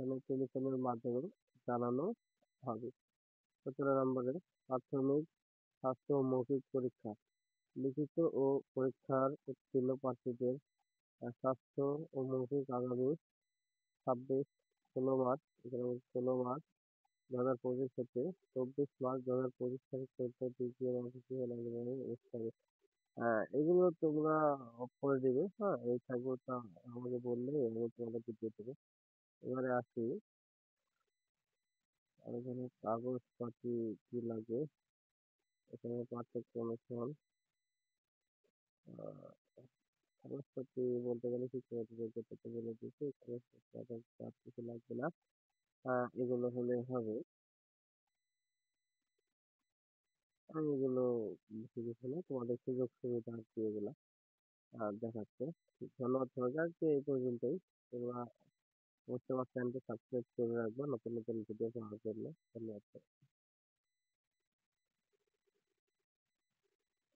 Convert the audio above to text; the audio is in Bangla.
এখানে টেলিফোনের মাধ্যমে জানানো হবে। ১৭ নম্বরে প্রাথমিক স্বাস্থ্য ও মৌখিক পরীক্ষা। লিখিত ও পরীক্ষার উত্তীর্ণ প্রার্থীদের স্বাস্থ্য ও মৌখিক আগামী ২৬ ১৬ মার্চ এখানে ১৬ মার্চ ২০২৫ হতে ২৪ মার্চ ২০২৫ তারিখ পর্যন্ত দ্বিতীয় মাসিক হবে। এগুলো তোমরা করে দিবে, হ্যাঁ? এই থাকবেটা আমাকে বললে আমি তোমাদেরকে দিয়ে দেবো। এবারে আসি, আর এখানে কাগজপাতি কি লাগে, এখানে পার্থক্য অনুসরণ আহ, কাগজপাতি বলতে গেলে শিক্ষাগতদের যেটা বলে দিয়েছি, কাগজপত্র আর কিছু লাগবে না। এগুলো হলে হবে। আমি এগুলো লিখে দিচ্ছি, তোমাদের সুযোগ সুবিধা আর কি এগুলা দেখাচ্ছে। ধন্যবাদ সবাইকে, আজকে এই পর্যন্তই। তোমরা অবশ্যই আমার চ্যানেলটি সাবস্ক্রাইব করে রাখবা নতুন নতুন ভিডিও পাওয়ার জন্য। ধন্যবাদ।